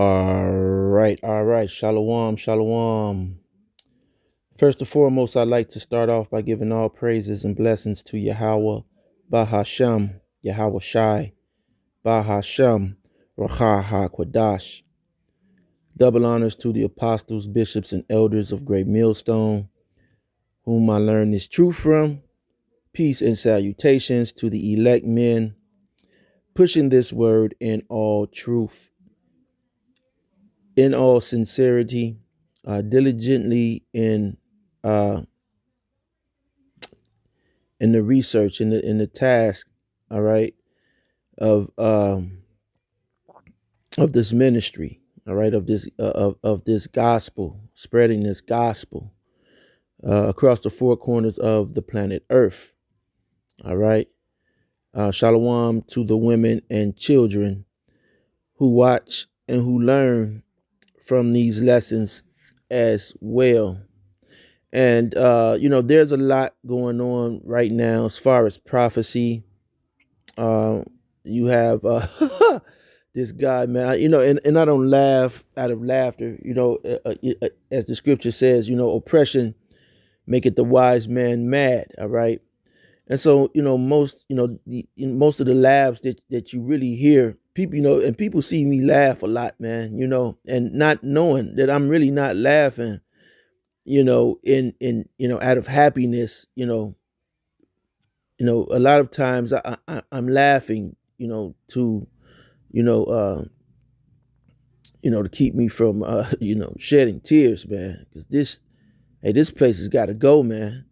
All right. Shalom, shalom. First and foremost, I'd like to start off by giving all praises and blessings to Yahweh, Bahashem, Yahweh Shai, Bahashem, Raha HaQuadash. Double honors to the apostles, bishops, and elders of Great Millstone, whom I learned this truth from. Peace and salutations to the elect men, pushing this word in all truth, in all sincerity, diligently uh, in the research, in the task, all right, of of this ministry, all right, of this of this gospel, spreading this gospel across the four corners of the planet Earth. All right. Shalom to the women and children who watch and who learn from these lessons as well. And there's a lot going on right now as far as prophecy. You have this guy, man. And I don't laugh out of laughter. As the scripture says, oppression maketh the wise man mad. All right. And so, most of the laughs that you really hear, people, and people see me laugh a lot, man, and not knowing that I'm really not laughing, out of happiness, a lot of times I'm laughing, to, you know, uh, to keep me from, shedding tears, man, because this place has got to go, man.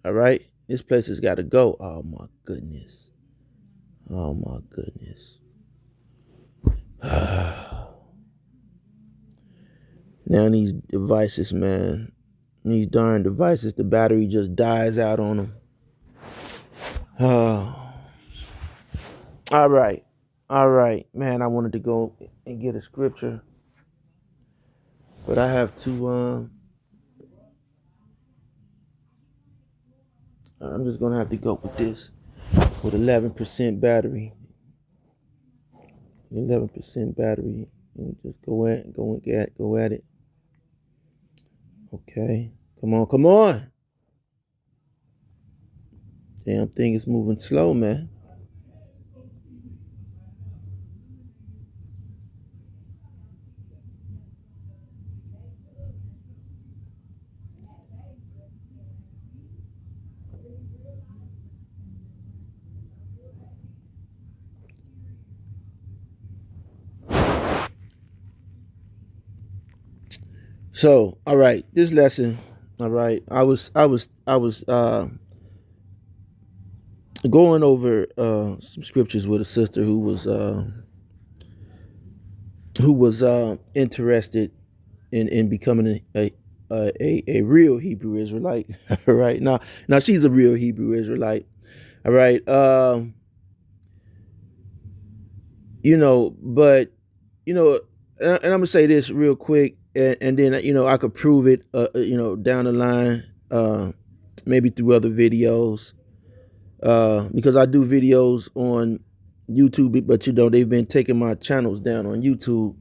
All right. This place has got to go. Oh my goodness. Oh my goodness. Now these devices, man, these darn devices, the battery just dies out on them. All right. All right, man, I wanted to go and get a scripture, but I have to, I'm just going to have to go with this, with 11% battery. 11% battery, and just go at it. Okay. Come on. Damn thing is moving slow, man. So, all right, this lesson, all right, I was going over some scriptures with a sister who was interested in becoming a real Hebrew Israelite. Right now she's a real Hebrew Israelite. All right. But and I'm gonna say this real quick, and then I could prove it down the line, maybe through other videos, because I do videos on YouTube, but they've been taking my channels down on YouTube.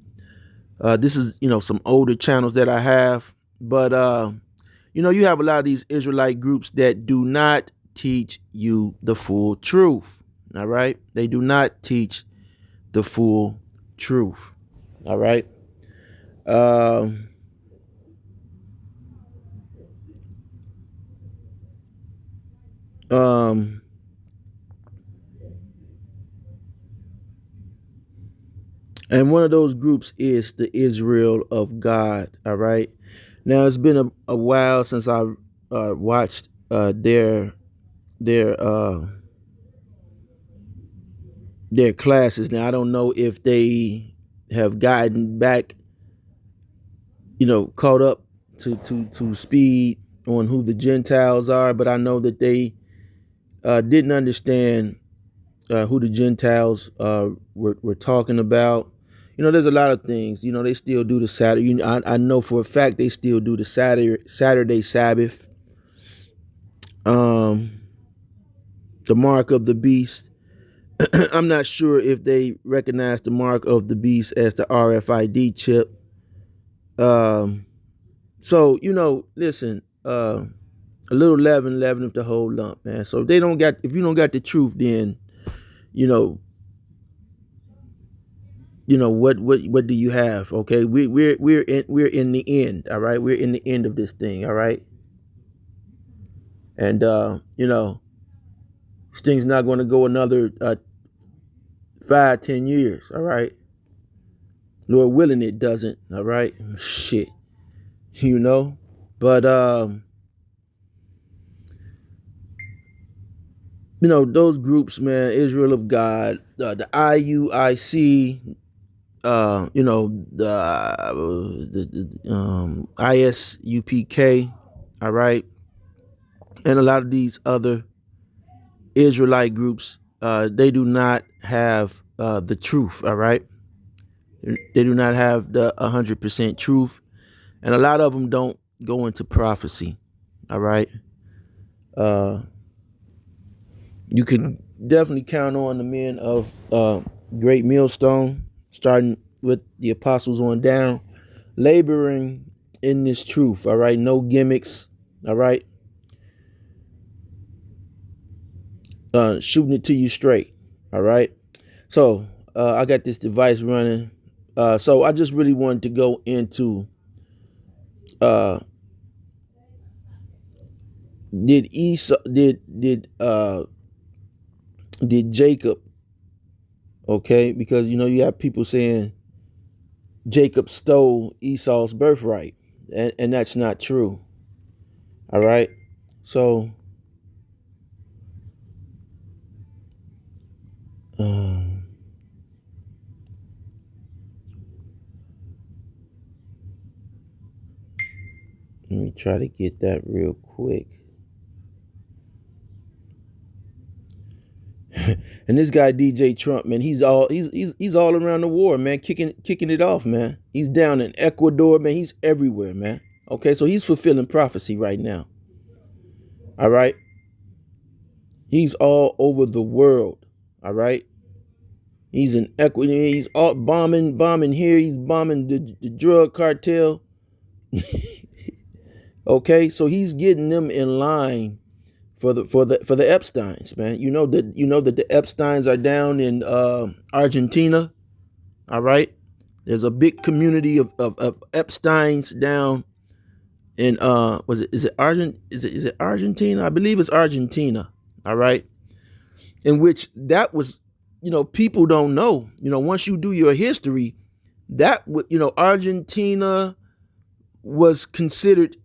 This is some older channels that I have, but you have a lot of these Israelite groups that do not teach you the full truth. All right, they do not teach the full truth. All right. Um, um, and one of those groups is the Israel of God. All right. Now it's been a while since I watched their uh, their classes. Now I don't know if they have gotten back, caught up to speed on who the Gentiles are, but I know that they didn't understand who the Gentiles were talking about. There's a lot of things. They still do the Saturday. I know for a fact they still do the Saturday Sabbath, the mark of the beast, I'm not sure if they recognize the mark of the beast as the RFID chip. Um, so listen, a little leaven leaveneth the whole lump, man. So if you don't got the truth, then you know, what do you have? Okay, we're in the end. All right, we're in the end of this thing. All right, and this thing's not going to go another 5-10 years. All right, Lord willing, it doesn't. All right, shit, you know. But those groups, man, Israel of God, the IUIC, the ISUPK, all right, and a lot of these other Israelite groups, they do not have the truth, all right. They do not have the 100% truth, and a lot of them don't go into prophecy, all right. Uh, you can definitely count on the men of Great Millstone, starting with the apostles on down, laboring in this truth. All right, no gimmicks. All right, shooting it to you straight. All right. So I got this device running. So I just really wanted to go into uh, did Esau did Jacob, okay? Because you have people saying Jacob stole Esau's birthright, and that's not true. All right. So um, let me try to get that real quick. And this guy DJ Trump, man, he's all around the war, man, kicking it off, man. He's down in Ecuador, man. He's everywhere, man. Okay, so he's fulfilling prophecy right now. All right, he's all over the world. All right, he's in Ecuador. He's all bombing here. He's bombing the drug cartel. Okay, so he's getting them in line for the Epsteins, man. You know that the Epsteins are down in Argentina. All right, there's a big community of Epsteins down in was it is it Argent is it Argentina? I believe it's Argentina. All right, in which that was people don't know. Once you do your history, Argentina was considered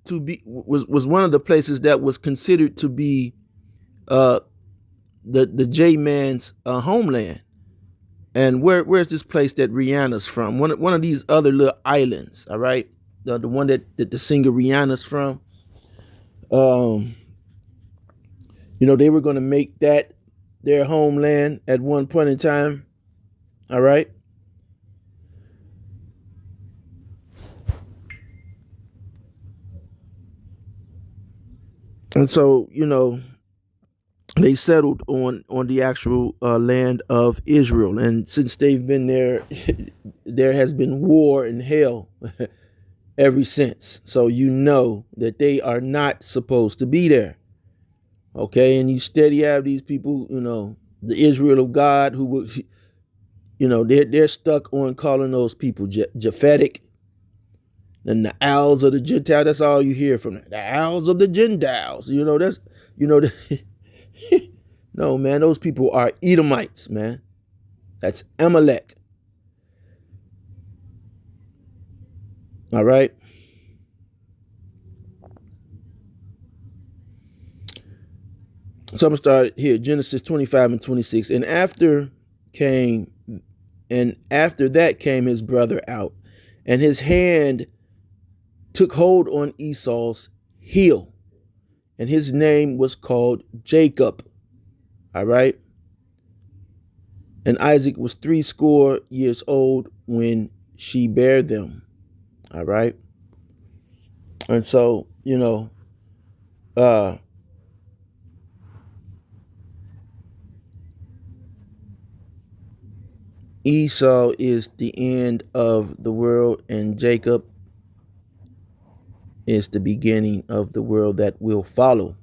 to be was one of the places that was considered to be uh the J Man's homeland. And where's this place that Rihanna's from? One of these other little islands, all right? The one that the singer Rihanna's from. Um, they were gonna make that their homeland at one point in time. All right. And so, they settled on the actual land of Israel. And since they've been there, there has been war and hell ever since. So that they are not supposed to be there. Okay, and you steady have these people, the Israel of God, who would, they're stuck on calling those people Japhetic and the owls of the Gentile. That's all you hear from them. The owls of the Gentiles. That's you know. No, man, those people are Edomites, man. That's Amalek. All right. So I'm gonna start here. Genesis 25 and 26. And after that came his brother out, and his hand took hold on Esau's heel, and his name was called Jacob. All right. And Isaac was 80 years old when she bare them. All right. And so, uh, Esau is the end of the world, and Jacob is the beginning of the world that will follow.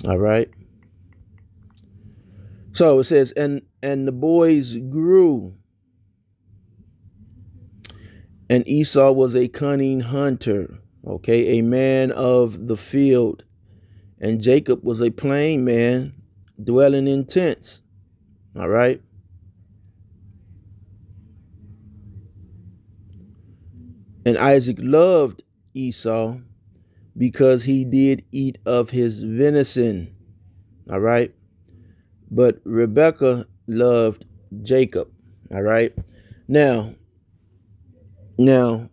All right. So it says, and the boys grew, and Esau was a cunning hunter, okay, a man of the field, and Jacob was a plain man, dwelling in tents. All right. And Isaac loved Esau because he did eat of his venison. All right. But Rebekah loved Jacob. All right. Now, then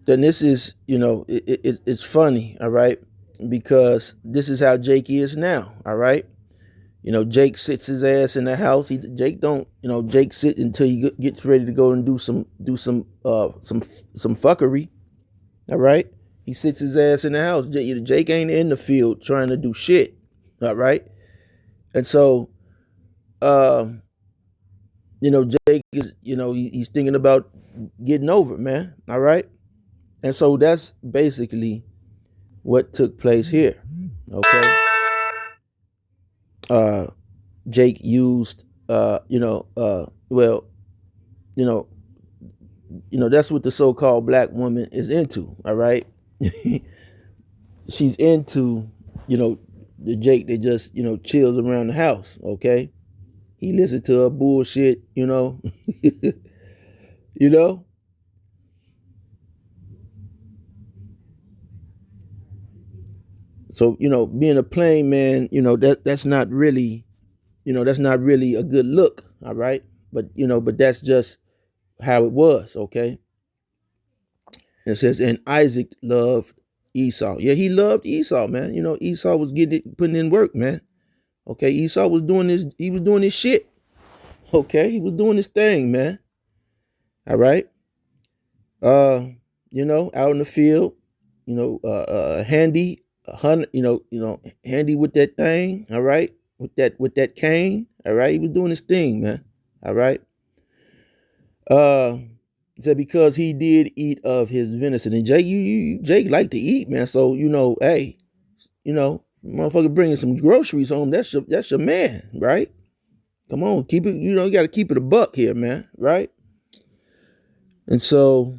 this is, it's funny. All right. Because this is how Jake is now. All right. Jake sits his ass in the house. Jake don't, Jake sit until he gets ready to go and do some fuckery. All right. He sits his ass in the house. Jake ain't in the field trying to do shit. All right. And so, um, Jake is, he's thinking about getting over, man. All right. And so that's basically what took place here. Okay. Jake used, well, you know, that's what the so-called black woman is into. All right. She's into, the Jake that just, chills around the house. Okay. He listens to her bullshit, you know. So, being a plain man, that's not really, that's not really a good look. All right. But that's just how it was. Okay. And it says, and Isaac loved Esau. Yeah, he loved Esau, man. Esau was putting in work, man. Okay. Esau was doing this. He was doing his shit. Okay. He was doing his thing, man. All right. Uh, out in the field, handy, hunt, handy with that thing. All right. With that cane. All right. He was doing his thing, man. All right. Uh, he said because he did eat of his venison, and Jake liked to eat, man. So hey, motherfucker bringing some groceries home. That's your man, right? Come on, keep it. You got to keep it a buck here, man, right? And so,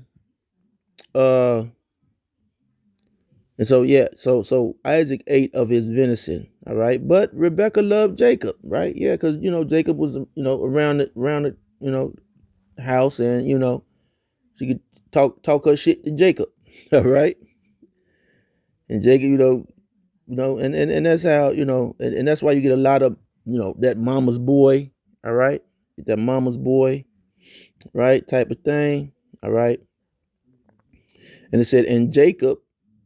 uh, yeah, so Isaac ate of his venison, all right. But Rebekah loved Jacob, right? Yeah, because Jacob was around the house, and she could talk her shit to Jacob, all right. And Jacob, and that's how and that's why you get a lot of that mama's boy, all right, that mama's boy, right, type of thing, all right. And it said, and Jacob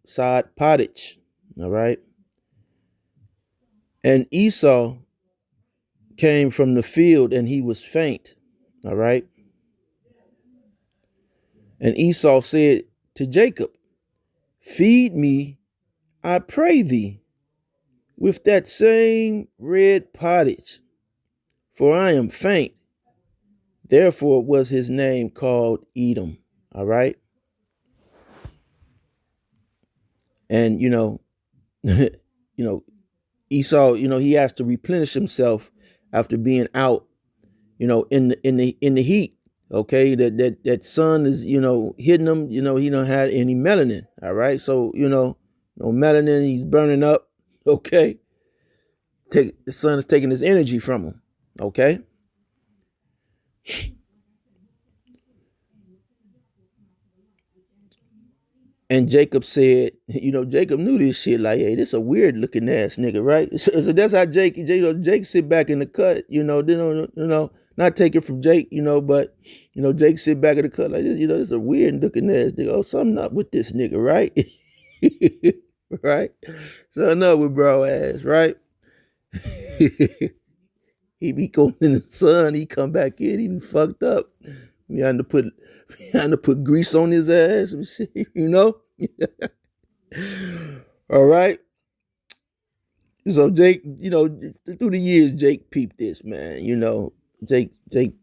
sod pottage, all right. And Esau came from the field, and he was faint, all right. And Esau said to Jacob, feed me, I pray thee, with that same red pottage, for I am faint. Therefore was his name called Edom. All right. And you know, Esau, he has to replenish himself after being out, in the heat. Okay, that sun is, hitting him, he don't have any melanin. All right. So, no melanin, he's burning up. Okay. The sun is taking his energy from him. Okay. And Jacob said, Jacob knew this shit. Like, hey, this a weird looking ass nigga, right? So that's how Jake sit back in the cut, not take it from Jake, but Jake sit back in the cut like this, this is a weird looking ass nigga. Oh, something up with this nigga, right? Right? Something up with bro ass, right? He be going in the sun, he come back in, he be fucked up. We had to put grease on his ass, All right. So Jake, through the years, Jake peeped this, man. Jake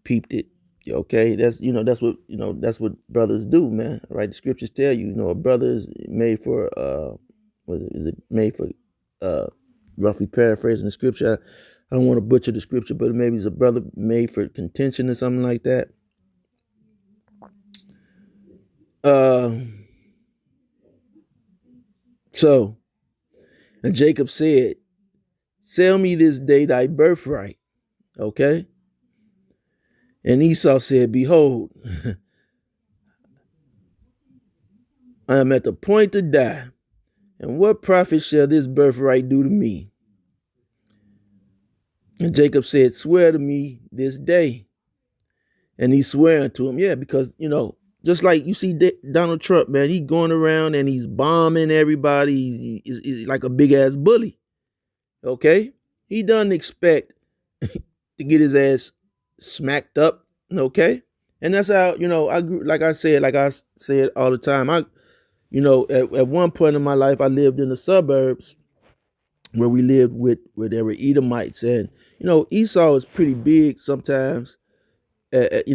peeped it. Okay, that's what brothers do, man. Right? The scriptures tell you, a brother is made for is it made for uh roughly paraphrasing the scripture. I don't want to butcher the scripture, but maybe it's a brother made for contention or something like that. Uh so and Jacob said, sell me this day thy birthright. Okay. And Esau said, behold, I am at the point to die. And what profit shall this birthright do to me? And Jacob said, swear to me this day. And he swore unto him, yeah, because, just like you see Donald Trump, man, he's going around and he's bombing everybody. He's like a big ass bully. Okay. He doesn't expect to get his ass smacked up. Okay. And that's how, I grew, like I said all the time. At one point in my life, I lived in the suburbs where we lived where there were Edomites, and Esau is pretty big sometimes. And it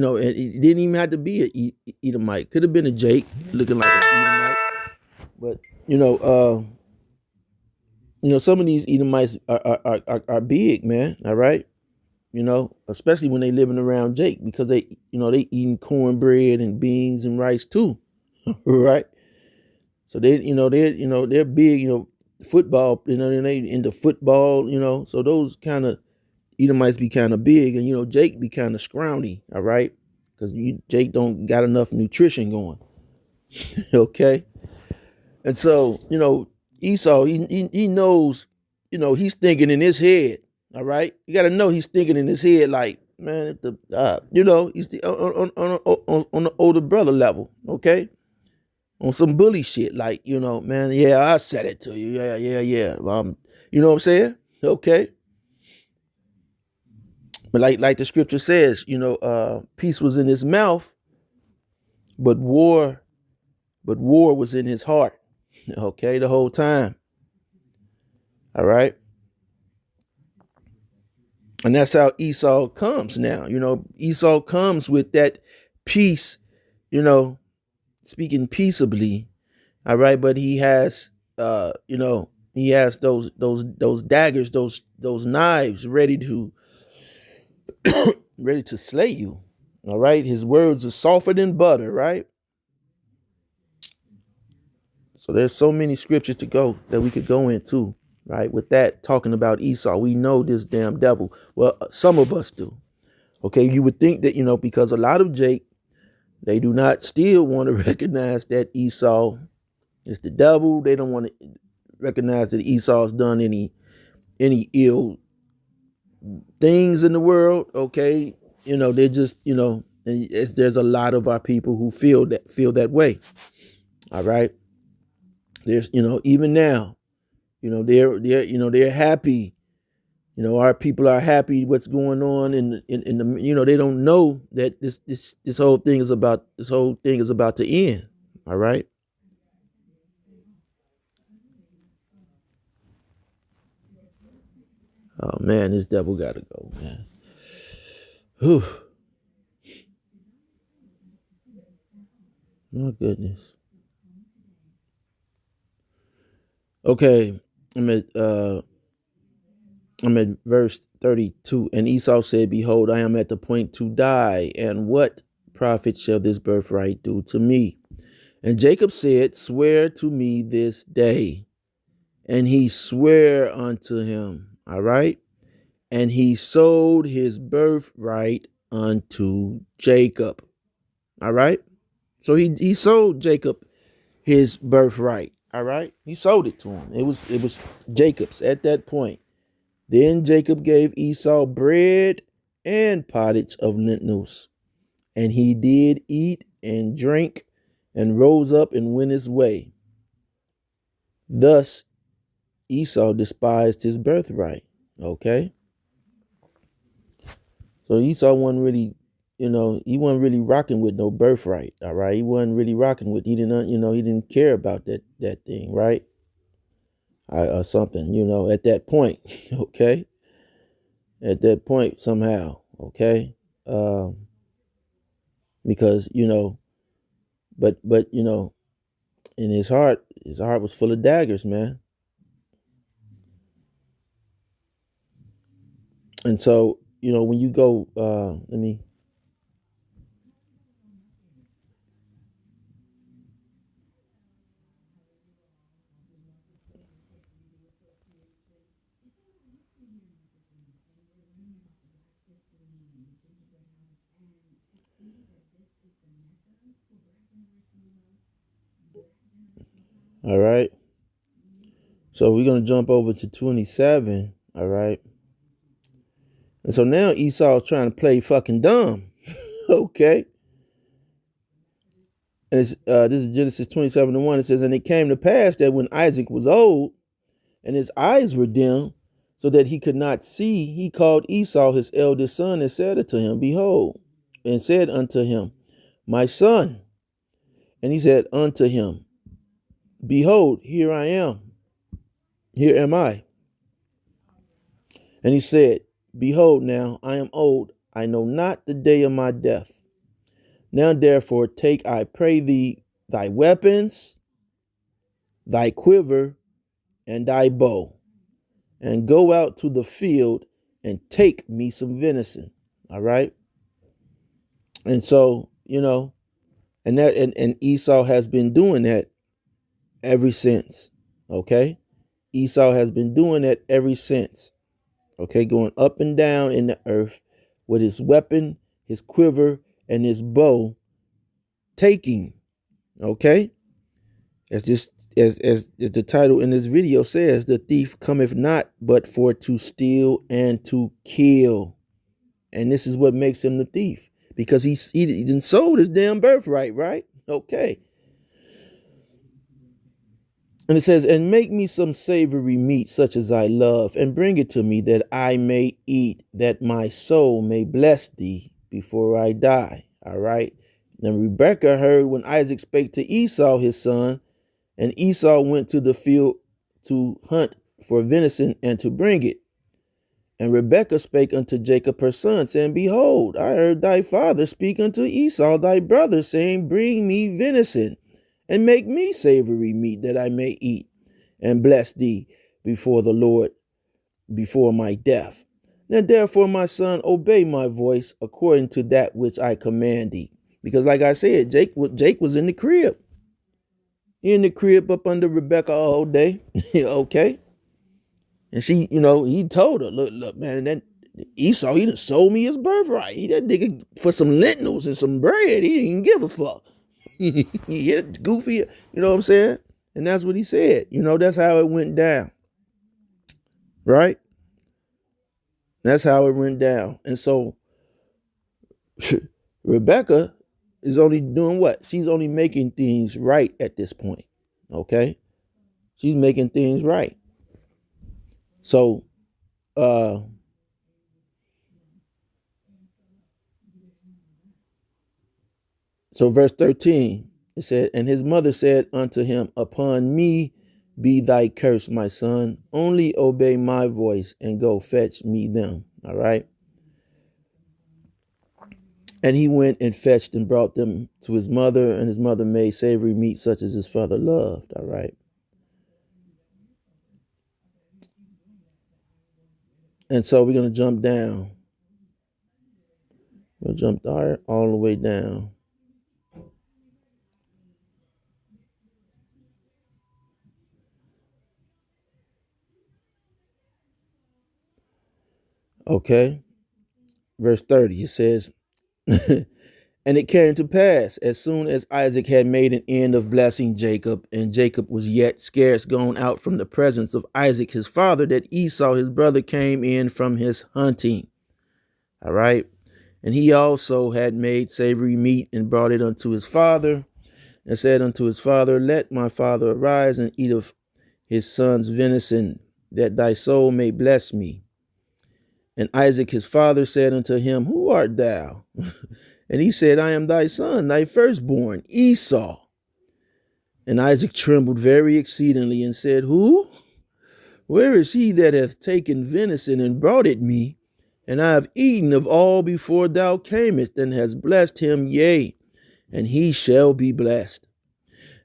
didn't even have to be an Edomite. Could have been a Jake looking like an Edomite, but you know, uh, some of these Edomites are big, man. All right, especially when they living around Jake because they eating cornbread and beans and rice too, right? So they're big, football, and they into football, so those kind of Edomites be kind of big, and Jake be kind of scrawny, all right, because Jake don't got enough nutrition going, okay, and so Esau he knows, he's thinking in his head, all right, you got to know he's thinking in his head like, man, if the he's on the older brother level, okay, on some bully shit, like, man, yeah, I said it to you, yeah, you know what I'm saying, okay. But like the scripture says, peace was in his mouth, but war was in his heart. Okay, the whole time. All right. And that's how Esau comes now. Esau comes with that peace, you know, speaking peaceably. All right, but he has those daggers, those knives ready to slay you. All right. His words are softer than butter, right? So there's so many scriptures to go that we could go into, right? With that, talking about Esau, we know this damn devil. Well, some of us do. Okay, you would think that, because a lot of Jake, they do not still want to recognize that Esau is the devil. They don't want to recognize that Esau's done any ill things in the world. Okay, they're just, and there's a lot of our people who feel that way. All right. There's, even now, they're happy. Our people are happy what's going on in the, they don't know that this whole thing is about to end. All right. Oh man, this devil gotta go, man. Whew. My goodness. Okay. I'm at uh I'm at verse 32. And Esau said, behold, I am at the point to die, and what profit shall this birthright do to me? And Jacob said, swear to me this day. And he sware unto him. All right. And he sold his birthright unto Jacob. All right. So he sold Jacob his birthright. All right. He sold it to him. It was Jacob's at that point. Then Jacob gave Esau bread and pottage of lentils. And he did eat and drink and rose up and went his way. Thus Esau despised his birthright. Okay. So Esau wasn't really, he wasn't really rocking with no birthright. All right. He wasn't really rocking with, he didn't care about that thing. Right. or something, at that point. Okay, at that point somehow. Okay, um, because but in his heart was full of daggers, man. And so when you go, let me. All right. So we're gonna jump over to 27. All right. And so now Esau's trying to play fucking dumb. Okay. And this is Genesis 27:1. It says, and it came to pass that when Isaac was old and his eyes were dim, so that he could not see, he called Esau his eldest son and said unto him, behold, and said unto him, my son. And he said unto him, behold, here I am. Here am I. And he said, behold, now I am old. I know not the day of my death. Now therefore take, I pray thee, thy weapons, thy quiver, and thy bow, and go out to the field and take me some venison. All right. And so, and Esau has been doing that ever since. Okay. Esau has been doing that ever since. Okay. Going up and down in the earth with his weapon, his quiver, and his bow, taking. Okay. As just as the title in this video says, the thief cometh not but for to steal and to kill. And this is what makes him the thief, because he didn't sold his damn birthright, right? Okay. And it says, and make me some savory meat such as I love, and bring it to me that I may eat, that my soul may bless thee before I die. All right. Then Rebekah heard when Isaac spake to Esau his son, and Esau went to the field to hunt for venison and to bring it. And Rebekah spake unto Jacob her son, saying, behold, I heard thy father speak unto Esau thy brother, saying, bring me venison, and make me savory meat, that I may eat, and bless thee before the Lord, before my death. Now therefore, my son, obey my voice according to that which I command thee. Because like I said, Jake was in the crib. In the crib up under Rebekah all day. Okay. And she, he told her, look, man, that Esau, he done sold me his birthright. He that nigga for some lentils and some bread. He didn't give a fuck. He hit goofy, you know what I'm saying? And that's what he said. That's how it went down. Right? That's how it went down. And so Rebecca is only doing what? She's only making things right at this point. Okay? She's making things right. So so verse 13, it said, and his mother said unto him, upon me be thy curse, my son. Only obey my voice and go fetch me them. All right. And he went and fetched and brought them to his mother, and his mother made savory meat such as his father loved. All right. And so we're going to jump down. We'll jump all the way down. Okay. Verse 30, it says, and it came to pass, as soon as Isaac had made an end of blessing Jacob, and Jacob was yet scarce gone out from the presence of Isaac his father, that Esau his brother came in from his hunting. All right. And he also had made savory meat and brought it unto his father, and said unto his father, let my father arise and eat of his son's venison, that thy soul may bless me. And Isaac his father said unto him, who art thou? And he said, I am thy son, thy firstborn, Esau. And Isaac trembled very exceedingly and said, who? Where is he that hath taken venison and brought it me? And I have eaten of all before thou camest, and hast blessed him, yea, and he shall be blessed.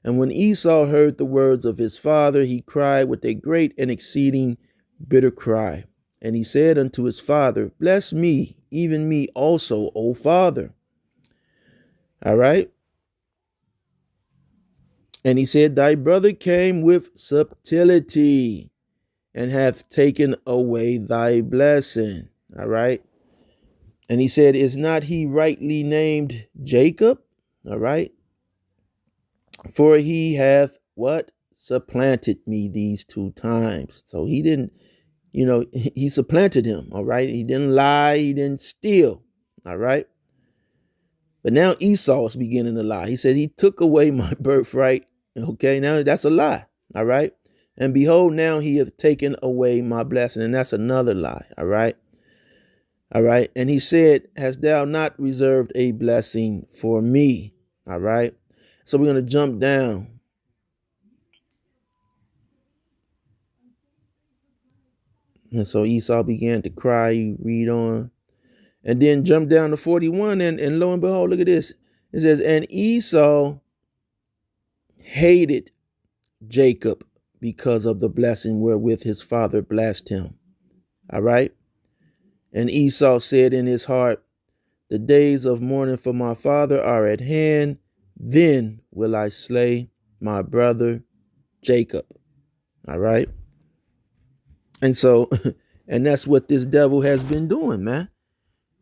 And when Esau heard the words of his father, he cried with a great and exceeding bitter cry. And he said unto his father, Bless me, even me also, O father. All right. And he said, Thy brother came with subtlety and hath taken away thy blessing. All right. And he said, Is not he rightly named Jacob? All right. For he hath what? Supplanted me these 2 times. So he didn't, he supplanted him. All right. He didn't lie. He didn't steal. All right. But now Esau is beginning to lie. He said, He took away my birthright. Okay. Now that's a lie. All right. And behold, now he hath taken away my blessing. And that's another lie. All right. All right. And he said, Hast thou not reserved a blessing for me? All right. So we're going to jump down. And so Esau began to cry. You read on. And then jump down to 41. And lo and behold, look at this. It says, And Esau hated Jacob because of the blessing wherewith his father blessed him. All right. And Esau said in his heart, The days of mourning for my father are at hand. Then will I slay my brother Jacob. All right. And so, and that's what this devil has been doing, man.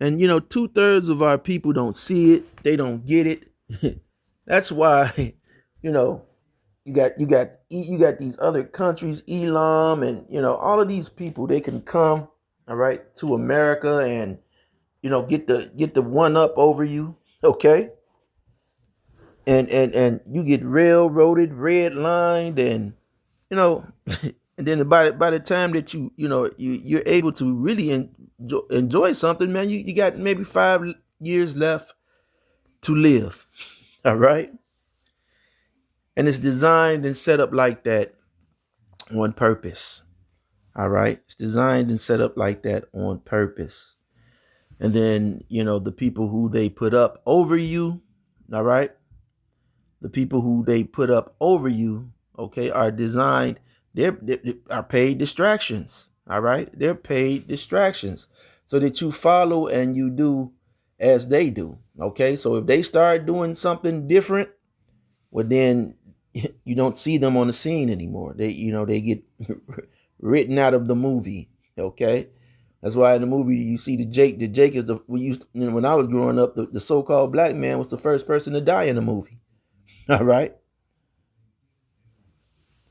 And 2/3 of our people don't see it. They don't get it. That's why, you know, you got these other countries, Elam, and all of these people. They can come, all right, to America and get the one up over you, okay? And you get railroaded, redlined, and and then by the time that you're able to really enjoy something, man, you got maybe 5 years left to live. All right. And it's designed and set up like that on purpose. All right. It's designed and set up like that on purpose. And then, the people who they put up over you, all right, the people who they put up over you, okay, are designed, they are paid distractions. All right. They're paid distractions so that you follow and you do as they do. Okay. So if they start doing something different, well, then you don't see them on the scene anymore. They get written out of the movie. Okay. That's why in the movie you see the Jake. The Jake is when I was growing up, the so-called black man was the first person to die in the movie. All right.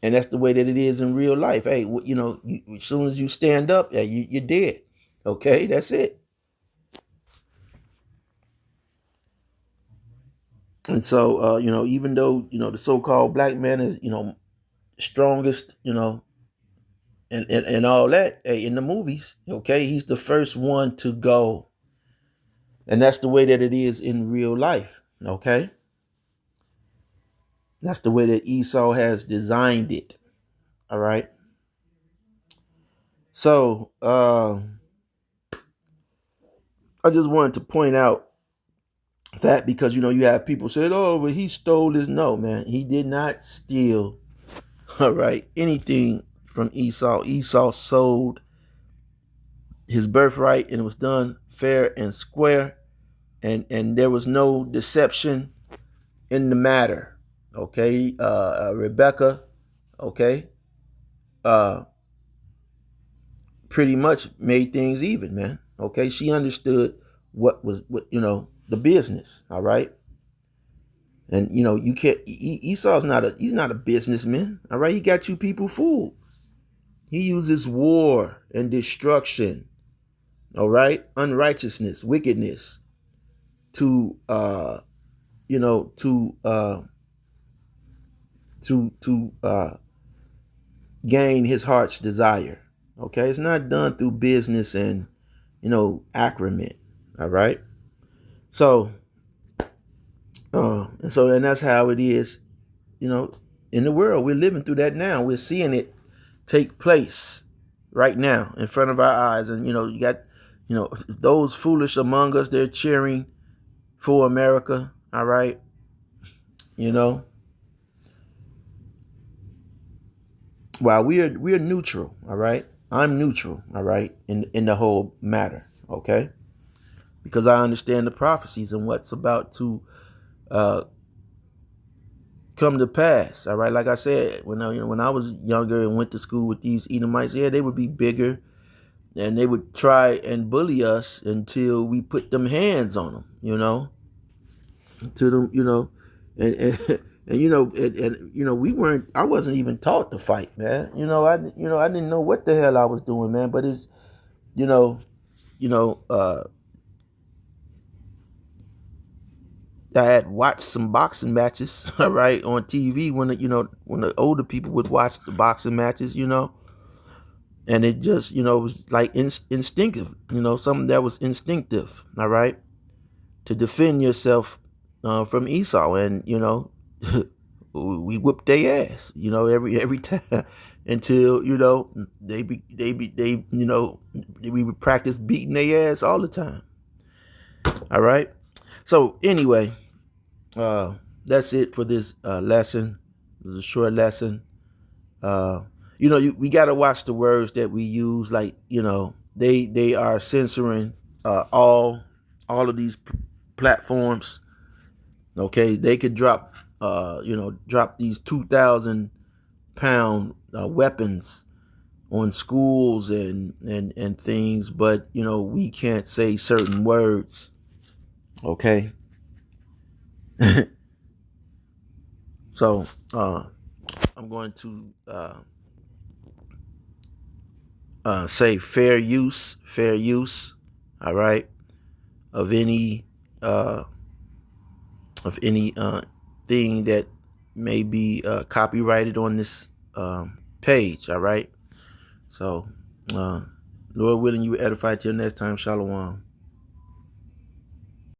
And that's the way that it is in real life. Hey, as soon as you stand up, yeah, you're dead. Okay, that's it. And so, even though the so-called black man is strongest, and all that, hey, in the movies, okay, he's the first one to go, and that's the way that it is in real life. Okay, that's the way that Esau has designed it. All right. So, I just wanted to point out that because you have people said, "Oh, but he stole his." No, man, he did not steal. All right, anything from Esau. Esau sold his birthright, and it was done fair and square, and there was no deception in the matter. Okay, Rebecca. Okay, uh, pretty much made things even, man. Okay, she understood what the business. All right. And you can't. Esau's he's not a businessman. All right, he got you people fooled. He uses war and destruction. All right, unrighteousness, wickedness, to you know to gain his heart's desire. Okay, it's not done through business and accrement. All right, so and that's how it is. In the world we're living through that now. We're seeing it take place right now in front of our eyes. And, you got, those foolish among us, they're cheering for America. All right. While we're neutral. All right. I'm neutral. All right. In the whole matter. Okay. Because I understand the prophecies and what's about to uh, come to pass. All right. Like I said, when I was younger and went to school with these Edomites, yeah, they would be bigger, and they would try and bully us until we put them hands on them, to them, and we weren't. I wasn't even taught to fight, man. I didn't know what the hell I was doing, man. But it's, you know, you know, uh, I had watched some boxing matches, all right, on TV when the older people would watch the boxing matches, and it just, was like instinctive, something that was instinctive, all right, to defend yourself from Esau. And, we whooped their ass, every time until, we would practice beating their ass all the time. All right. So anyway, that's it for this lesson. This is a short lesson. Uh, we got to watch the words that we use. Like, they are censoring all of these platforms. Okay, they could drop these 2,000-pound weapons on schools and things, but we can't say certain words. Okay. So I'm going to say fair use, all right, of any thing that may be copyrighted on this page. All right. So, Lord willing, you edify till next time. Shalom.